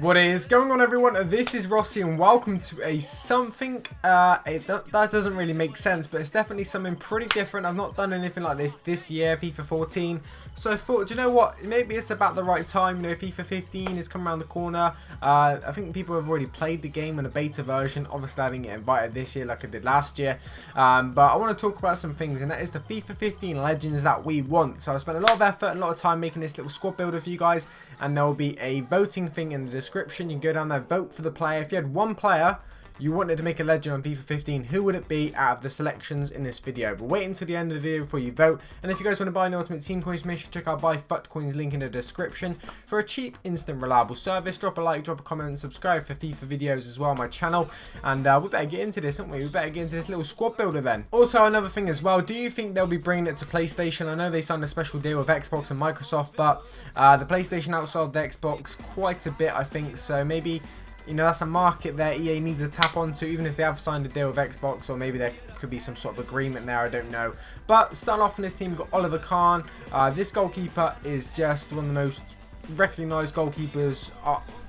What is going on, everyone? This is Rossi and welcome to a something that doesn't really make sense, but it's definitely something pretty different. I've not done anything like this year, FIFA 14. So I thought, do you know what? Maybe it's about the right time. You know, FIFA 15 is coming around the corner. I think people have already played the game in a beta version. Obviously, I didn't get invited this year like I did last year. But I want to talk about some things, and that is the FIFA 15 legends that we want. So I spent a lot of effort and a lot of time making this little squad builder for you guys, and there will be a voting thing in the description. You can go down there, vote for the player. If you had one player you wanted to make a legend on FIFA 15, who would it be out of the selections in this video? But wait until the end of the video before you vote. And if you guys want to buy an Ultimate Team coins, make sure to check out Buy FUT Coins link in the description for a cheap, instant, reliable service. Drop a like, drop a comment, and subscribe for FIFA videos as well on my channel. And we better get into this, don't we? We better get into this little squad builder then. Also, another thing as well, do you think they'll be bringing it to PlayStation? I know they signed a special deal with Xbox and Microsoft, but the PlayStation outsold the Xbox quite a bit, I think. So maybe, you know, that's a market there EA needs to tap onto, even if they have signed a deal with Xbox, or maybe there could be some sort of agreement there, I don't know. But starting off in this team, we've got Oliver Kahn. This goalkeeper is just one of the most recognised goalkeepers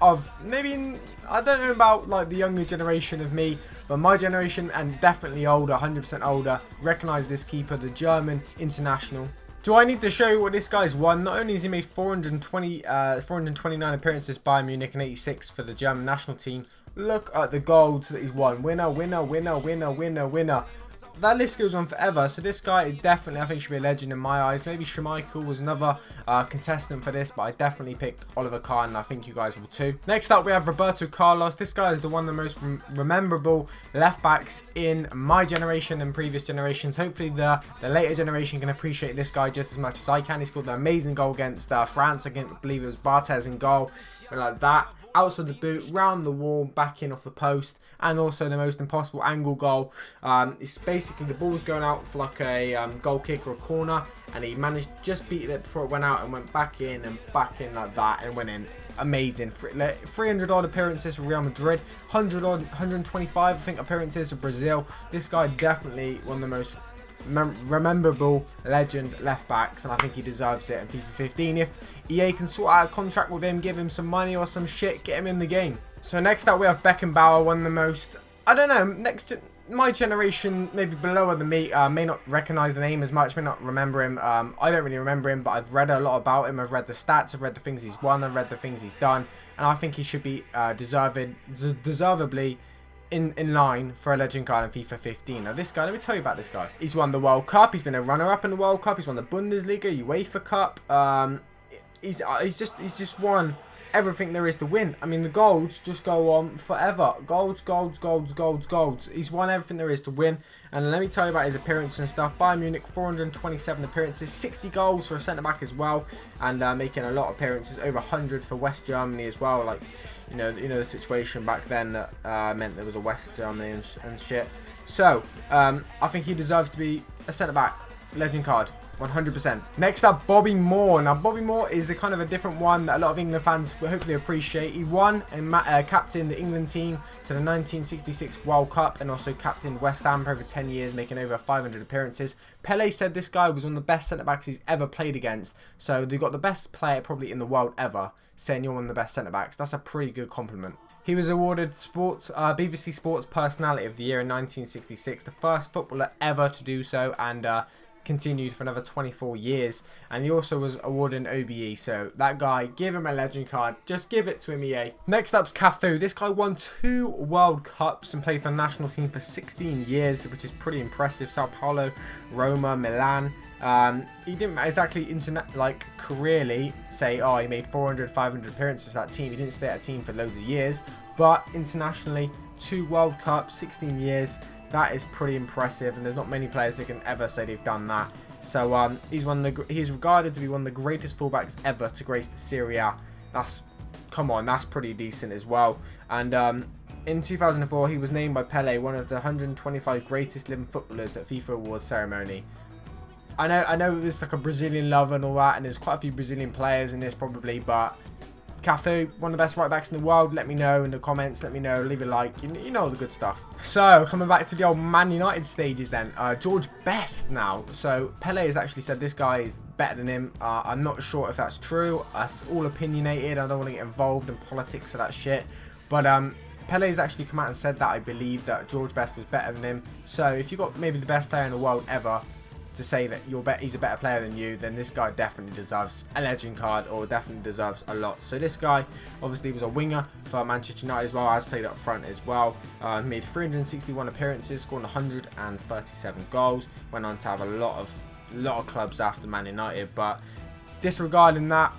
of maybe, I don't know about like the younger generation of me, but my generation, and definitely older, 100% older, recognise this keeper, the German international. Do I need to show you what this guy's won? Not only has he made 429 appearances by Munich and 86 for the German national team, look at the goals that he's won. Winner, winner, winner, winner, winner, winner. That list goes on forever, so this guy definitely, I think, should be a legend in my eyes. Maybe Schmeichel was another contestant for this, but I definitely picked Oliver Kahn, and I think you guys will too. Next up, we have Roberto Carlos. This guy is the one of the most rememberable left-backs in my generation and previous generations. Hopefully, the later generation can appreciate this guy just as much as I can. He scored an amazing goal against France. I believe it was Barthez in goal, like that. Outside the boot, round the wall, back in off the post, and also the most impossible angle goal. It's basically the ball's going out for like a goal kick or a corner, and he managed to just beat it before it went out and went back in like that and went in. Amazing. 300 odd appearances for Real Madrid, 125 I think appearances for Brazil. This guy definitely one of the most rememberable legend left backs, and I think he deserves it in FIFA 15. If EA can sort out a contract with him, give him some money or some shit, get him in the game. So next up we have Beckenbauer, one of the most, I don't know, my generation, maybe below than me, may not recognise the name as much, may not remember him. I don't really remember him, but I've read a lot about him. I've read the stats, I've read the things he's won, I've read the things he's done, and I think he should be deservedly in line for a legend card in FIFA 15. Now this guy, let me tell you about this guy. He's won the World Cup, he's been a runner-up in the World Cup, he's won the Bundesliga, UEFA Cup. He's just won everything there is to win. I mean, the golds just go on forever. Golds, golds, golds, golds, golds. He's won everything there is to win. And let me tell you about his appearance and stuff. Bayern Munich, 427 appearances, 60 goals for a centre-back as well, and making a lot of appearances, over 100 for West Germany as well. Like, you know the situation back then that meant there was a West Germany and shit. So, I think he deserves to be a centre-back legend card. 100%. Next up, Bobby Moore. Now, Bobby Moore is a kind of a different one that a lot of England fans will hopefully appreciate. He won and captained the England team to the 1966 World Cup, and also captained West Ham for over 10 years, making over 500 appearances. Pele said this guy was one of the best centre-backs he's ever played against. So they've got the best player probably in the world ever, saying you're one of the best centre-backs. That's a pretty good compliment. He was awarded BBC Sports Personality of the Year in 1966, the first footballer ever to do so, and continued for another 24 years, and he also was awarded an OBE. So that guy, give him a legend card, just give it to him, EA. Next up's Cafu. This guy won 2 World Cups and played for the national team for 16 years, which is pretty impressive. Sao Paulo, Roma, Milan. He didn't exactly careerly say, oh, he made 400, 500 appearances for that team. He didn't stay at a team for loads of years, but internationally, 2 World Cups, 16 years. That is pretty impressive, and there's not many players that can ever say they've done that. So he's regarded to be one of the greatest fullbacks ever to grace the Serie A. That's pretty decent as well. And in 2004, he was named by Pele one of the 125 greatest living footballers at FIFA Awards ceremony. I know there's like a Brazilian love and all that, and there's quite a few Brazilian players in this probably, but Cafu, one of the best right backs in the world. Let me know in the comments. Let me know. Leave a like. You know all the good stuff. So, coming back to the old Man United stages then. George Best now. So, Pele has actually said this guy is better than him. I'm not sure if that's true. That's all opinionated. I don't want to get involved in politics or that shit. But, Pele has actually come out and said that. I believe that George Best was better than him. So, if you've got maybe the best player in the world ever to say that he's a better player than you, then this guy definitely deserves a legend card, or definitely deserves a lot. So this guy obviously was a winger for Manchester United as well, has played up front as well, made 361 appearances, scored 137 goals, went on to have a lot of clubs after Man United. But disregarding that,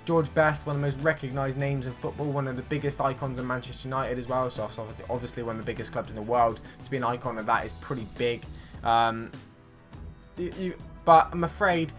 George Best, one of the most recognised names in football, one of the biggest icons of Manchester United as well, so obviously one of the biggest clubs in the world. To be an icon of that is pretty big. But I'm afraid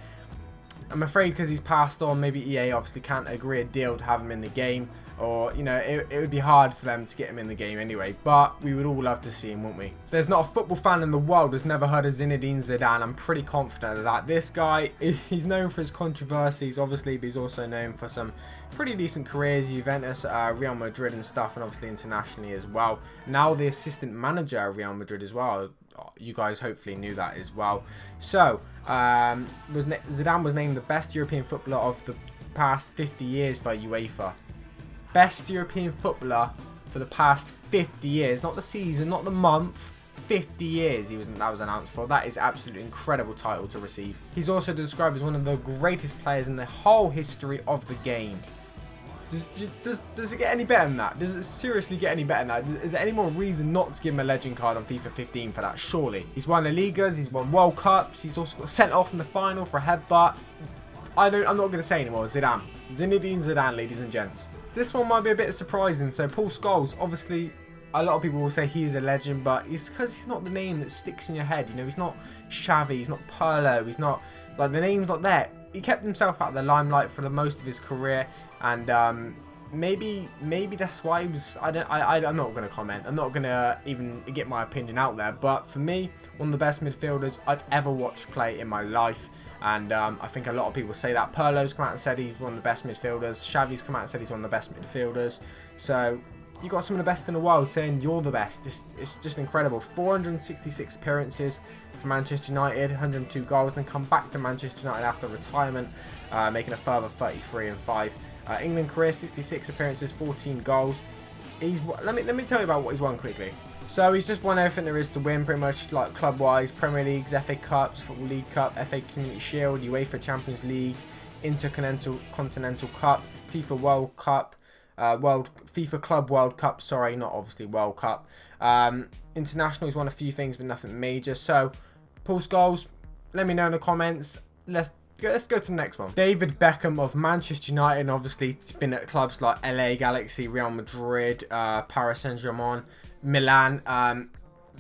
because he's passed on, maybe EA obviously can't agree a deal to have him in the game, or you know, it would be hard for them to get him in the game anyway. But we would all love to see him, wouldn't we? There's not a football fan in the world that's never heard of Zinedine Zidane. I'm pretty confident of that. This guy, he's known for his controversies, obviously, but he's also known for some pretty decent careers, Juventus, Real Madrid and stuff, and obviously internationally as well. Now the assistant manager at Real Madrid as well. You guys hopefully knew that as well. So, Zidane was named the best European footballer of the past 50 years by UEFA. Best European footballer for the past 50 years. Not the season, not the month. 50 years that was announced for. That is absolutely incredible title to receive. He's also described as one of the greatest players in the whole history of the game. Does it get any better than that? Does it seriously get any better than that? Is there any more reason not to give him a legend card on FIFA 15 for that? Surely. He's won the Ligas, he's won World Cups, he's also got sent off in the final for a headbutt. I'm not going to say anymore. Zidane. Zinedine Zidane, ladies and gents. This one might be a bit surprising. So Paul Scholes, obviously, a lot of people will say he is a legend, but it's because he's not the name that sticks in your head. You know, he's not Xavi, he's not Pirlo, he's not, like, the name's not there. He kept himself out of the limelight for the most of his career, and maybe that's why he was. I'm not going to comment. I'm not going to even get my opinion out there. But for me, one of the best midfielders I've ever watched play in my life, and I think a lot of people say that. Pirlo's come out and said he's one of the best midfielders. Xavi's come out and said he's one of the best midfielders. So you got some of the best in the world saying you're the best. It's just incredible. 466 appearances for Manchester United, 102 goals, then come back to Manchester United after retirement, making a further 33 and 5. England career, 66 appearances, 14 goals. Let me tell you about what he's won quickly. So he's just won everything there is to win, pretty much, like club-wise: Premier Leagues, FA Cups, Football League Cup, FA Community Shield, UEFA Champions League, Intercontinental Cup, FIFA World Cup. FIFA Club World Cup, sorry, not obviously World Cup. International, he's won a few things, but nothing major. So, Paul Scholes, let me know in the comments. Let's go to the next one. David Beckham of Manchester United, and obviously he's been at clubs like LA Galaxy, Real Madrid, Paris Saint-Germain, Milan.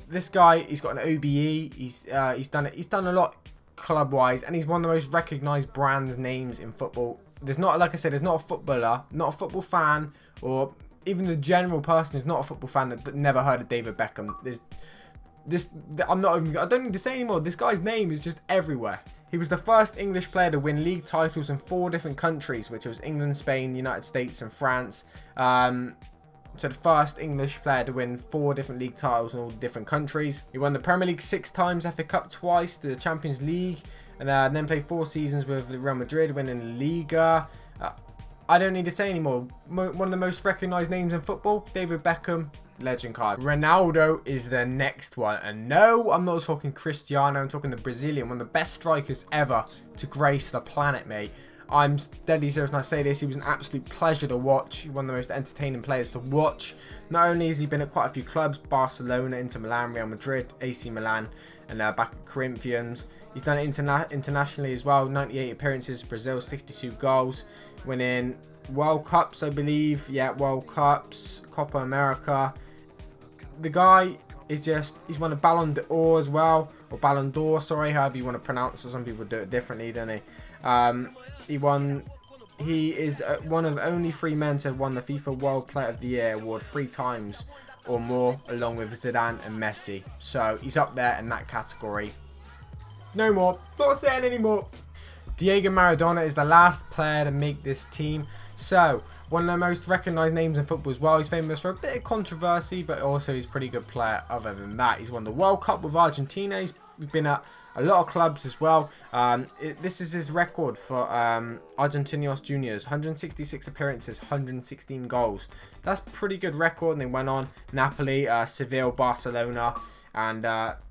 This guy, he's got an OBE. He's done a lot club-wise, and he's one of the most recognised brands names in football. There's not, like I said, there's not a footballer, not a football fan, or even the general person who's not a football fan that never heard of David Beckham. I don't need to say anymore. This guy's name is just everywhere. He was the first English player to win league titles in 4 different countries, which was England, Spain, United States, and France. So the first English player to win 4 different league titles in all different countries. He won the Premier League 6 times, FA Cup twice, the Champions League, and then played 4 seasons with Real Madrid, winning the Liga. I don't need to say anymore. One of the most recognised names in football, David Beckham, legend card. Ronaldo is the next one. And no, I'm not talking Cristiano, I'm talking the Brazilian, one of the best strikers ever to grace the planet, mate. I'm deadly serious when I say this. He was an absolute pleasure to watch. One of the most entertaining players to watch. Not only has he been at quite a few clubs, Barcelona, Inter Milan, Real Madrid, AC Milan, and back at Corinthians. He's done it internationally as well. 98 appearances, Brazil, 62 goals. Winning World Cups, I believe. Yeah, World Cups, Copa America. The guy is he's won a Ballon d'Or as well. Or Ballon d'Or, sorry, however you want to pronounce it. Some people do it differently, don't they? He is one of only 3 men to have won the FIFA World Player of the Year award 3 times or more, along with Zidane and Messi. So he's up there in that category. No more. Not saying anymore. Diego Maradona is the last player to make this team. So, one of the most recognised names in football as well. He's famous for a bit of controversy, but also he's a pretty good player other than that. He's won the World Cup with Argentina. He's been at a lot of clubs as well. This is his record for Argentinos Juniors. 166 appearances, 116 goals. That's a pretty good record. And they went on Napoli, Seville, Barcelona, and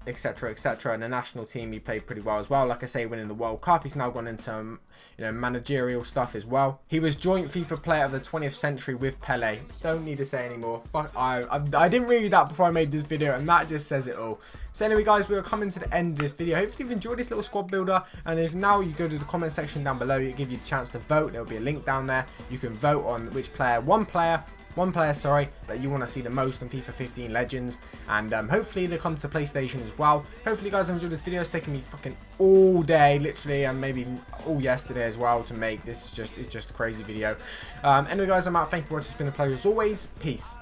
etc, etc. And the national team, he played pretty well as well. Like I say, winning the World Cup. He's now gone into managerial stuff as well. He was joint FIFA player of the 20th century with Pele. Don't need to say anymore. Fuck, I didn't read that before I made this video, and that just says it all. So anyway, guys, we are coming to the end of this video. Hopefully you've enjoyed this little squad builder, and if now you go to the comment section down below, it gives you a chance to vote. There will be a link down there. You can vote on which player, one player, that you want to see the most in FIFA 15 Legends, and hopefully they come to PlayStation as well. Hopefully you guys have enjoyed this video. It's taken me fucking all day, literally, and maybe all yesterday as well to make this. It's just a crazy video. Anyway, guys, I'm out. Thank you for watching. It's been a pleasure as always. Peace.